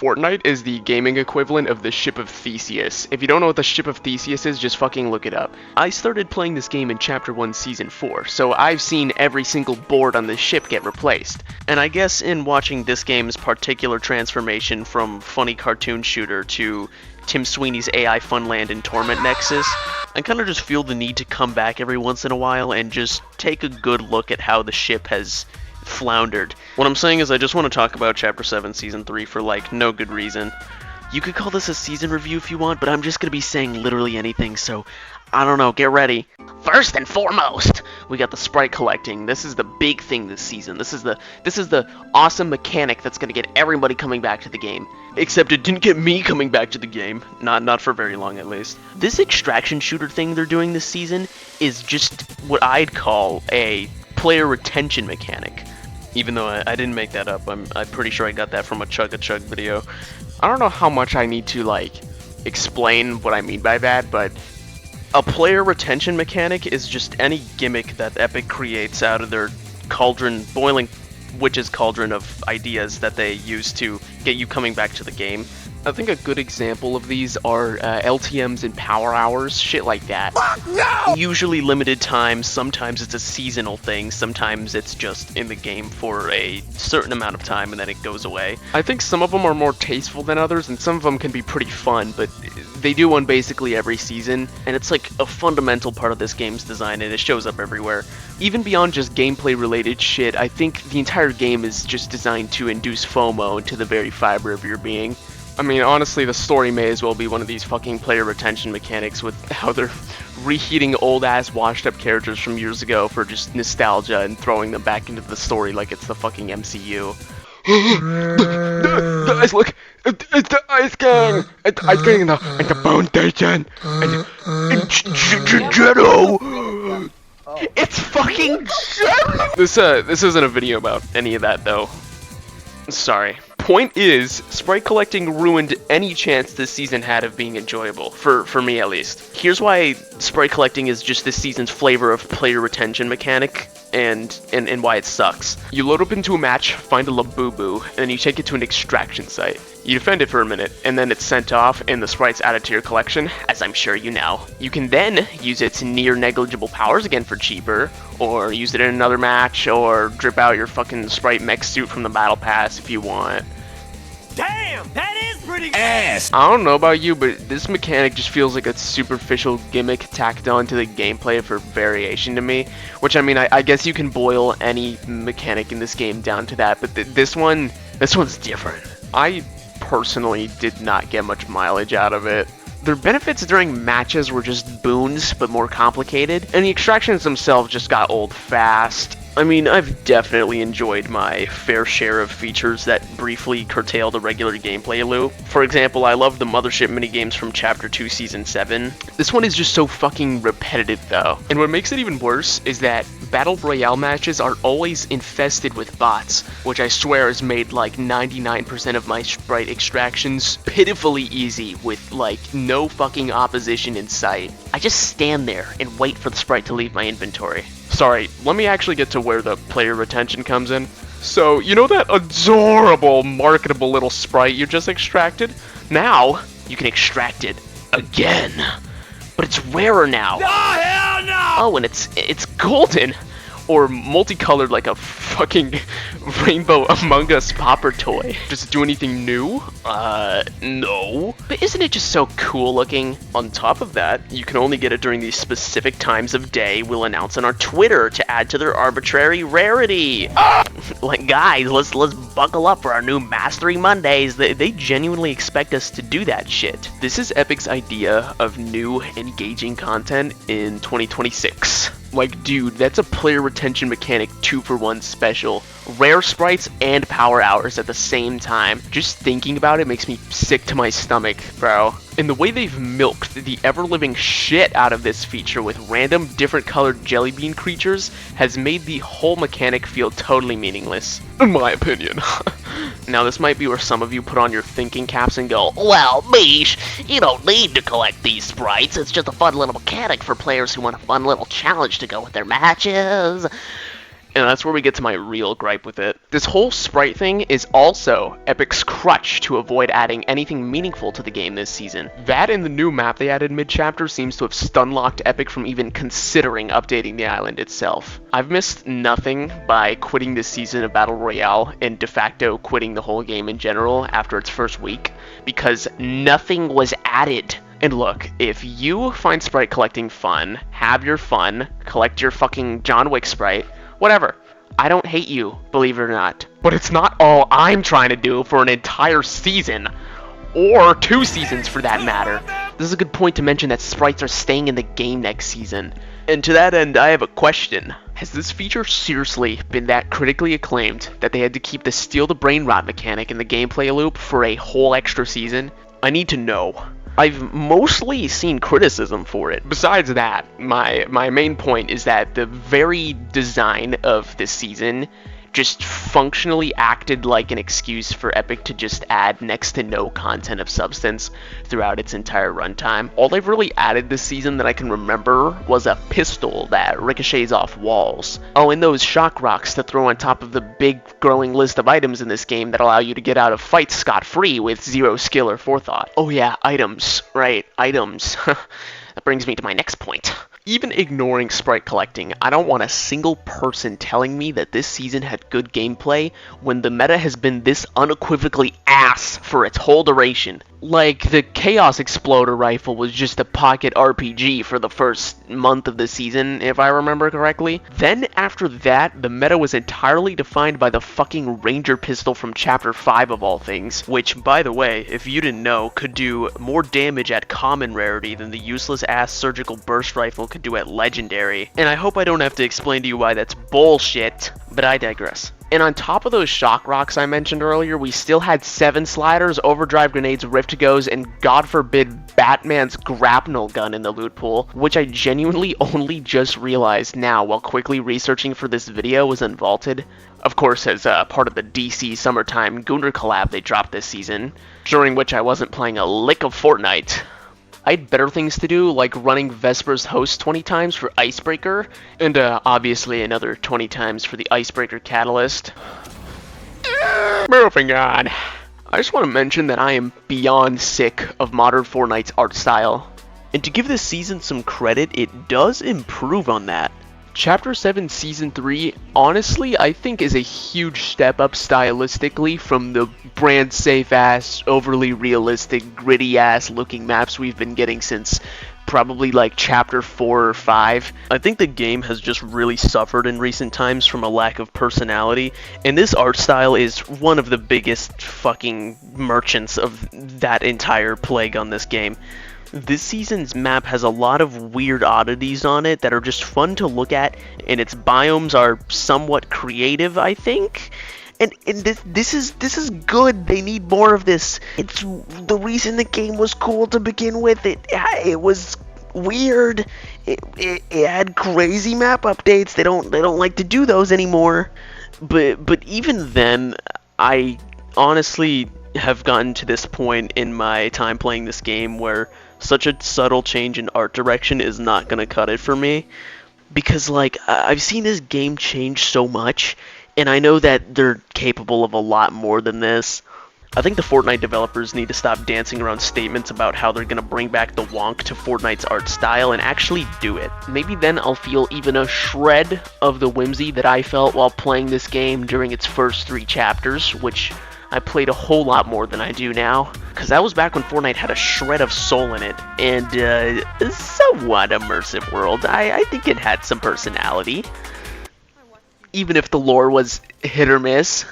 Fortnite is the gaming equivalent of the Ship of Theseus. If you don't know what the Ship of Theseus is, just fucking look it up. I started playing this game in Chapter 1 Season 4, so I've seen every single board on this ship get replaced. And I guess in watching this game's particular transformation from funny cartoon shooter to Tim Sweeney's AI Funland and Torment Nexus, I kind of just feel the need to come back every once in a while and just take a good look at how the ship has floundered. What I'm saying is I just want to talk about Chapter 7 Season 3 for like no good reason. You could call this a season review if you want, but I'm just gonna be saying literally anything, so I don't know, get ready. First and foremost, we got the sprite collecting. This is the big thing this season. This is the awesome mechanic that's gonna get everybody coming back to the game. Except it didn't get me coming back to the game. Not for very long, at least. This extraction shooter thing they're doing this season is just what I'd call a player retention mechanic. Even though I didn't make that up, I'm pretty sure I got that from a Chug-a-Chug video. I don't know how much I need to, like, explain what I mean by that, but a player retention mechanic is just any gimmick that Epic creates out of their boiling witch's cauldron of ideas that they use to get you coming back to the game. I think a good example of these are LTMs and power hours, shit like that. Fuck no! Usually limited time, sometimes it's a seasonal thing, sometimes it's just in the game for a certain amount of time and then it goes away. I think some of them are more tasteful than others, and some of them can be pretty fun, but they do one basically every season, and it's like a fundamental part of this game's design, and it shows up everywhere. Even beyond just gameplay related shit, I think the entire game is just designed to induce FOMO into the very fiber of your being. I mean, honestly, the story may as well be one of these fucking player retention mechanics with how they're reheating old-ass washed-up characters from years ago for just nostalgia and throwing them back into the story like it's the fucking MCU. Guys, look! It's the Ice Gang! It's the Ice Gang and the Bone Station! And Shadow! It's fucking Shadow! This isn't a video about any of that, though. Sorry. Point is, sprite collecting ruined any chance this season had of being enjoyable, for me at least. Here's why sprite collecting is just this season's flavor of player retention mechanic, and why it sucks. You load up into a match, find a Labubu, and then you take it to an extraction site. You defend it for a minute, and then it's sent off, and the sprite's added to your collection, as I'm sure you know. You can then use its near negligible powers again for cheaper, or use it in another match, or drip out your fucking sprite mech suit from the battle pass if you want. Damn, that is pretty ass! I don't know about you, but this mechanic just feels like a superficial gimmick tacked on to the gameplay for variation to me. Which, I mean, I guess you can boil any mechanic in this game down to that, but this one's different. I personally did not get much mileage out of it. Their benefits during matches were just boons, but more complicated, and the extractions themselves just got old fast. I mean, I've definitely enjoyed my fair share of features that briefly curtail the regular gameplay loop. For example, I love the Mothership minigames from Chapter 2 Season 7. This one is just so fucking repetitive though. And what makes it even worse is that Battle Royale matches are always infested with bots, which I swear has made like 99% of my sprite extractions pitifully easy with like no fucking opposition in sight. I just stand there and wait for the sprite to leave my inventory. Sorry, let me actually get to where the player retention comes in. So, you know that adorable, marketable little sprite you just extracted? Now, you can extract it again. But it's rarer now. No, hell no! Oh, and it's golden. Or multicolored like a fucking rainbow Among Us popper toy. Does it do anything new? No. But isn't it just so cool looking? On top of that, you can only get it during these specific times of day we'll announce on our Twitter to add to their arbitrary rarity. Like, guys, let's buckle up for our new Mastery Mondays. They genuinely expect us to do that shit. This is Epic's idea of new, engaging content in 2026. Like, dude, that's a player retention mechanic 2-for-1 special. Rare sprites and power hours at the same time. Just thinking about it makes me sick to my stomach, bro. And the way they've milked the ever-living shit out of this feature with random different colored jelly bean creatures has made the whole mechanic feel totally meaningless, in my opinion. Now this might be where some of you put on your thinking caps and go, well, Mish, you don't need to collect these sprites, it's just a fun little mechanic for players who want a fun little challenge to go with their matches. And that's where we get to my real gripe with it. This whole sprite thing is also Epic's crutch to avoid adding anything meaningful to the game this season. That and the new map they added mid-chapter seems to have stun-locked Epic from even considering updating the island itself. I've missed nothing by quitting this season of Battle Royale and de facto quitting the whole game in general after its first week, because nothing was added. And look, if you find sprite collecting fun, have your fun, collect your fucking John Wick sprite, whatever. I don't hate you, believe it or not. But it's not all I'm trying to do for an entire season. Or 2 seasons for that matter. This is a good point to mention that sprites are staying in the game next season. And to that end, I have a question. Has this feature seriously been that critically acclaimed that they had to keep the steal the brain rot mechanic in the gameplay loop for a whole extra season? I need to know. I've mostly seen criticism for it. Besides that, my main point is that the very design of this season just functionally acted like an excuse for Epic to just add next to no content of substance throughout its entire runtime. All they've really added this season that I can remember was a pistol that ricochets off walls. Oh, and those shock rocks to throw on top of the big growing list of items in this game that allow you to get out of fights scot-free with zero skill or forethought. Oh yeah, items. Right, items. That brings me to my next point. Even ignoring sprite collecting, I don't want a single person telling me that this season had good gameplay when the meta has been this unequivocally ass for its whole duration. Like, the Chaos Exploder rifle was just a pocket RPG for the first month of the season, if I remember correctly. Then, after that, the meta was entirely defined by the fucking Ranger pistol from Chapter 5 of all things, which, by the way, if you didn't know, could do more damage at common rarity than the useless-ass surgical burst rifle could do at legendary. And I hope I don't have to explain to you why that's bullshit, but I digress. And on top of those shock rocks I mentioned earlier, we still had 7 sliders, overdrive grenades, rift goes, and god forbid Batman's grapnel gun in the loot pool, which I genuinely only just realized now while quickly researching for this video was unvaulted. Of course, as part of the DC Summertime Gooner collab they dropped this season, during which I wasn't playing a lick of Fortnite. I had better things to do, like running Vesper's host 20 times for Icebreaker, and obviously another 20 times for the Icebreaker Catalyst. Moving on. I just want to mention that I am beyond sick of modern Fortnite's art style. And to give this season some credit, it does improve on that. Chapter 7 Season 3, honestly, I think is a huge step up stylistically from the brand safe ass, overly realistic, gritty ass looking maps we've been getting since probably like Chapter 4 or 5. I think the game has just really suffered in recent times from a lack of personality, and this art style is one of the biggest fucking merchants of that entire plague on this game. This season's map has a lot of weird oddities on it that are just fun to look at, and its biomes are somewhat creative, I think. And this is good. They need more of this. It's the reason the game was cool to begin with. It was weird. It had crazy map updates. They don't like to do those anymore. But even then, I honestly have gotten to this point in my time playing this game where such a subtle change in art direction is not gonna cut it for me, because like I've seen this game change so much, and I know that they're capable of a lot more than this. I think the Fortnite developers need to stop dancing around statements about how they're gonna bring back the wonk to Fortnite's art style and actually do it. Maybe then I'll feel even a shred of the whimsy that I felt while playing this game during its first 3 chapters, which I played a whole lot more than I do now, because that was back when Fortnite had a shred of soul in it, and a somewhat immersive world. I think it had some personality, even if the lore was hit or miss.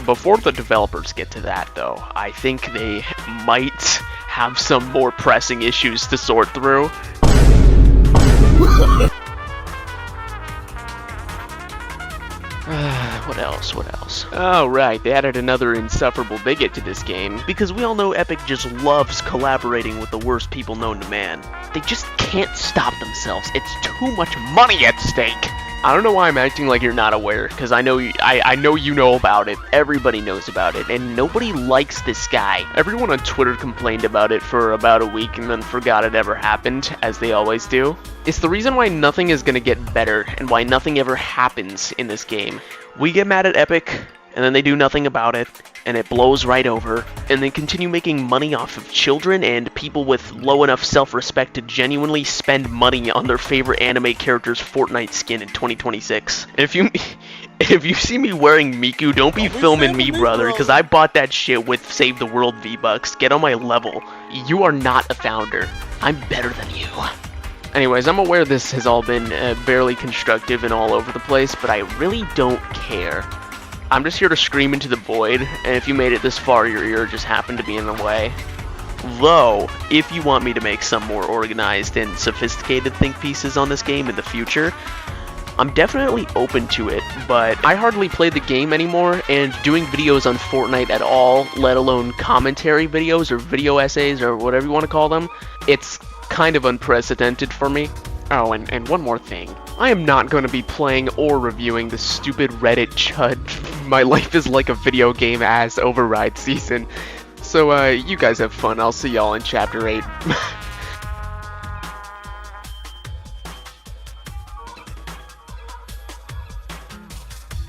Before the developers get to that, though, I think they might have some more pressing issues to sort through. What else? Oh, right, they added another insufferable bigot to this game, because we all know Epic just loves collaborating with the worst people known to man. They just can't stop themselves. It's too much money at stake. I don't know why I'm acting like you're not aware, because I know I know you know about it. Everybody knows about it, and nobody likes this guy. Everyone on Twitter complained about it for about a week and then forgot it ever happened, as they always do. It's the reason why nothing is gonna get better, and why nothing ever happens in this game. We get mad at Epic, and then they do nothing about it, and it blows right over, and they continue making money off of children and people with low enough self-respect to genuinely spend money on their favorite anime character's Fortnite skin in 2026. If you see me wearing Miku, don't be filming me, brother, because I bought that shit with Save the World V-Bucks. Get on my level. You are not a founder. I'm better than you. Anyways, I'm aware this has all been barely constructive and all over the place, but I really don't care. I'm just here to scream into the void, and if you made it this far, your ear just happened to be in the way. Though, if you want me to make some more organized and sophisticated think pieces on this game in the future, I'm definitely open to it, but I hardly play the game anymore, and doing videos on Fortnite at all, let alone commentary videos or video essays or whatever you want to call them, it's kind of unprecedented for me. Oh, and one more thing. I am not going to be playing or reviewing the stupid Reddit chud My Life is Like a Video Game ass override season. So, you guys have fun. I'll see y'all in Chapter 8.